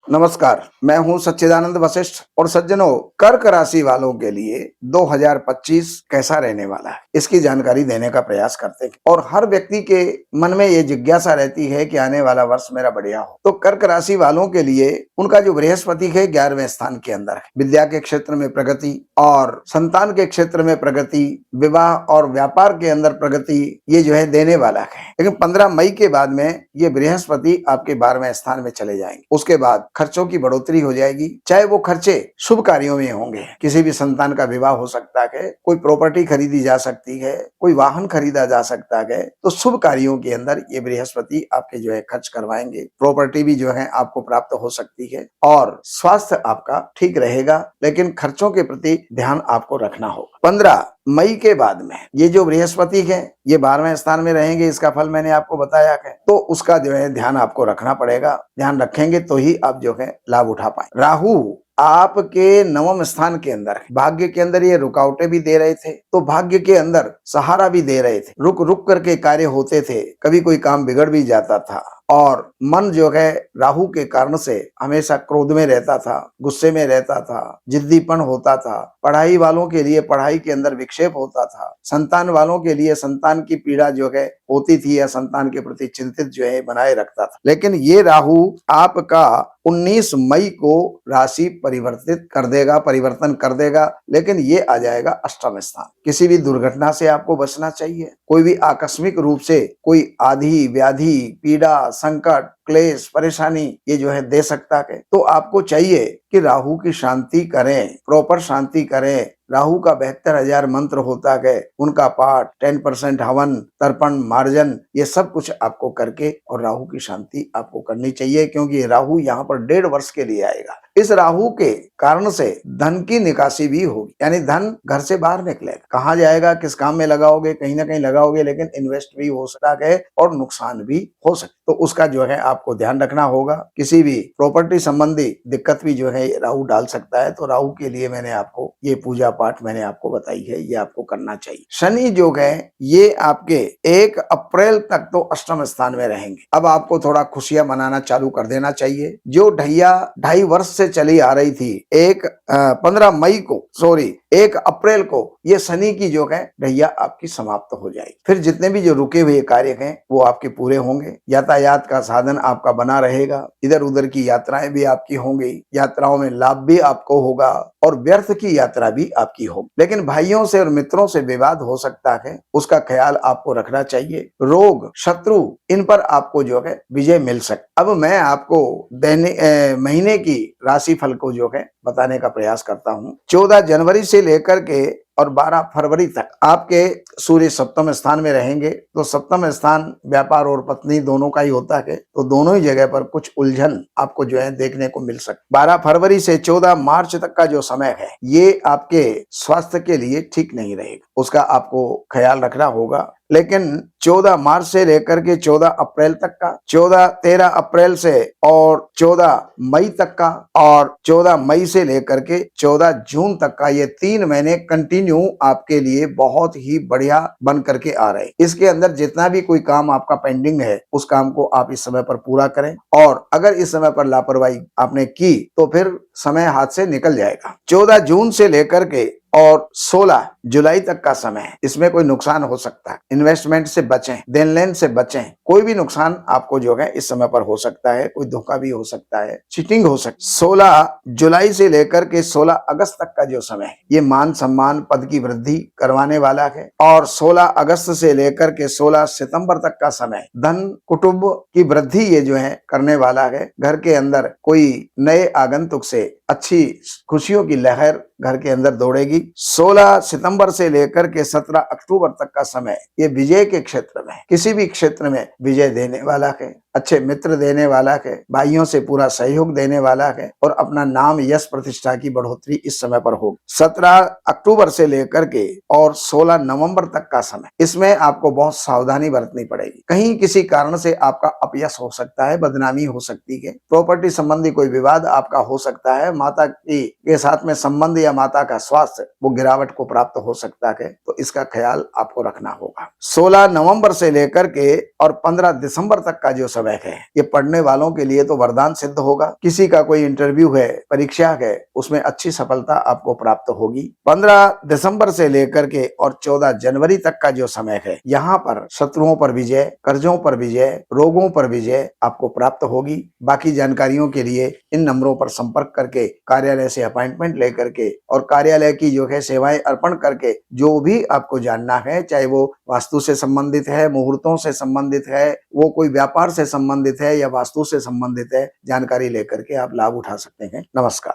नमस्कार, मैं हूं सच्चिदानंद वशिष्ठ और सज्जनों, कर्क राशि वालों के लिए 2025 कैसा रहने वाला है, इसकी जानकारी देने का प्रयास करते हैं। और हर व्यक्ति के मन में ये जिज्ञासा रहती है कि आने वाला वर्ष मेरा बढ़िया हो। तो कर्क राशि वालों के लिए उनका जो बृहस्पति है 11वें स्थान के अंदर है। विद्या के क्षेत्र में प्रगति और संतान के क्षेत्र में प्रगति, विवाह और व्यापार के अंदर प्रगति, ये जो है देने वाला है। लेकिन 15 मई के बाद में ये बृहस्पति आपके 12वें स्थान में चले जाएंगे। उसके बाद खर्चों की बढ़ोतरी हो जाएगी, चाहे वो खर्चे शुभ कार्यों में होंगे। किसी भी संतान का विवाह हो सकता है, कोई प्रॉपर्टी खरीदी जा सकती है, कोई वाहन खरीदा जा सकता है। तो शुभ कार्यों के अंदर ये बृहस्पति आपके जो है खर्च करवाएंगे। प्रॉपर्टी भी जो है आपको प्राप्त हो सकती है और स्वास्थ्य आपका ठीक रहेगा, लेकिन खर्चों के प्रति ध्यान आपको रखना होगा। 15 मई के बाद में ये जो बृहस्पति है ये 12वें स्थान में रहेंगे। इसका फल मैंने आपको बताया है, तो उसका जो है ध्यान आपको रखना पड़ेगा। ध्यान रखेंगे तो ही आप जो है लाभ उठा पाए। राहु आपके 9वें स्थान के अंदर है। भाग्य के अंदर ये रुकावटें भी दे रहे थे, तो भाग्य के अंदर सहारा भी दे रहे थे। रुक रुक करके कार्य होते थे, कभी कोई काम बिगड़ भी जाता था और मन जो है राहु के कारण से हमेशा क्रोध में रहता था, गुस्से में रहता था, जिद्दीपन होता था। पढ़ाई वालों के लिए पढ़ाई के अंदर विक्षेप होता था। संतान वालों के लिए संतान की पीड़ा जो है होती थी या संतान के प्रति चिंतित जो है बनाए रखता था। लेकिन ये राहु आपका 19 मई को राशि परिवर्तन कर देगा, लेकिन ये आ जाएगा अष्टम स्थान। किसी भी दुर्घटना से आपको बचना चाहिए। कोई भी आकस्मिक रूप से कोई आधी व्याधि, पीड़ा, संकट, क्लेश, परेशानी ये जो है दे सकता है। तो आपको चाहिए कि राहु की शांति करें, प्रॉपर शांति करें। राहु का 72,000 मंत्र होता है, उनका पाठ, 10% हवन, तर्पण, मार्जन, ये सब कुछ आपको करके और राहु की शांति आपको करनी चाहिए, क्योंकि राहु यहाँ पर 1.5 वर्ष के लिए आएगा। इस राहु के कारण से धन की निकासी भी होगी, यानी धन घर से बाहर निकलेगा। कहाँ जाएगा, किस काम में लगाओगे, कहीं ना कहीं लगाओगे, लेकिन इन्वेस्ट भी हो सकता है और नुकसान भी हो सकता है। तो उसका जो है आपको ध्यान रखना होगा। किसी भी प्रॉपर्टी संबंधी दिक्कत भी जो है राहु डाल सकता है। तो राहु के लिए मैंने आपको ये पूजा पाठ मैंने आपको बताई है, ये आपको करना चाहिए। शनि जो है ये आपके 1 अप्रैल तक तो अष्टम स्थान में रहेंगे। अब आपको थोड़ा खुशियां मनाना चालू कर देना चाहिए। जो ढैया 2.5 वर्ष से चली आ रही थी, 1 अप्रैल को ये शनि की जो है ढैया आपकी समाप्त हो जाएगी। फिर जितने भी जो रुके हुए कार्य हैं वो आपके पूरे होंगे। यातायात का साधन आपका बना रहेगा। इधर उधर की यात्राएं भी आपकी होंगी। यात्राओं में लाभ भी आपको होगा और व्यर्थ की यात्रा भी आपकी होगी। लेकिन भाइयों से और मित्रों से विवाद हो सकता है, उसका ख्याल आपको रखना चाहिए। रोग, शत्रु, इन पर आपको जो है विजय मिल सकता। अब मैं आपको महीने की राशि फल को जो है बताने का प्रयास करता हूँ। 14 जनवरी से लेकर के और 12 फरवरी तक आपके सूर्य सप्तम स्थान में रहेंगे। तो सप्तम स्थान व्यापार और पत्नी दोनों का ही होता है, तो दोनों ही जगह पर कुछ उलझन आपको जो है देखने को मिल सकती। 12 फरवरी से 14 मार्च तक का जो समय है ये आपके स्वास्थ्य के लिए ठीक नहीं रहेगा, उसका आपको ख्याल रखना होगा। लेकिन 14 मार्च से लेकर के 14 अप्रैल तक का, 13 अप्रैल से और 14 मई तक का और 14 मई से लेकर के 14 जून तक का, ये 3 महीने कंटिन्यू आपके लिए बहुत ही बढ़िया बन करके आ रहे हैं। इसके अंदर जितना भी कोई काम आपका पेंडिंग है उस काम को आप इस समय पर पूरा करें, और अगर इस समय पर लापरवाही आपने की तो फिर समय हाथ से निकल जाएगा। 14 जून से लेकर के और 16 जुलाई तक का समय है, इसमें कोई नुकसान हो सकता है। इन्वेस्टमेंट से बचें, देन लेन से बचें। कोई भी नुकसान आपको जो है इस समय पर हो सकता है। कोई धोखा भी हो सकता है, चीटिंग हो सकती है। 16 जुलाई से लेकर के 16 अगस्त तक का जो समय है ये मान सम्मान, पद की वृद्धि करवाने वाला है। और 16 अगस्त से लेकर के 16 सितंबर तक का समय धन, कुटुंब की वृद्धि ये जो है करने वाला है। घर के अंदर कोई नए आगंतुक से अच्छी खुशियों की लहर घर के अंदर दौड़ेगी। 16 सितंबर से लेकर के 17 अक्टूबर तक का समय ये विजय के क्षेत्र में, किसी भी क्षेत्र में विजय देने वाला है। अच्छे मित्र देने वाला है, भाइयों से पूरा सहयोग देने वाला है और अपना नाम, यश, प्रतिष्ठा की बढ़ोतरी इस समय पर होगी। 17 अक्टूबर से लेकर के और 16 नवंबर तक का समय, इसमें आपको बहुत सावधानी बरतनी पड़ेगी। कहीं किसी कारण से आपका अपयश हो सकता है, बदनामी हो सकती है, प्रॉपर्टी संबंधी कोई विवाद आपका हो सकता है, माता के साथ में संबंध या या माता का स्वास्थ्य वो गिरावट को प्राप्त हो सकता है, तो इसका ख्याल आपको रखना होगा। 16 नवंबर से लेकर के और 15 दिसंबर तक का जो समय है, ये पढ़ने वालों के लिए तो वरदान सिद्ध होगा। किसी का कोई इंटरव्यू है, परीक्षा है, उसमें अच्छी सफलता आपको प्राप्त होगी। 15 दिसंबर से लेकर के और 14 जनवरी तक का जो समय है, यहाँ पर शत्रुओं पर विजय, कर्जों पर विजय, रोगों पर विजय आपको प्राप्त होगी। बाकी जानकारियों के लिए इन नंबरों पर संपर्क करके कार्यालय से अपॉइंटमेंट लेकर के और कार्यालय की जो है सेवाएं अर्पण करके जो भी आपको जानना है, चाहे वो वास्तु से संबंधित है, मुहूर्तों से संबंधित है, वो कोई व्यापार से संबंधित है या वास्तु से संबंधित है, जानकारी लेकर के आप लाभ उठा सकते हैं। नमस्कार।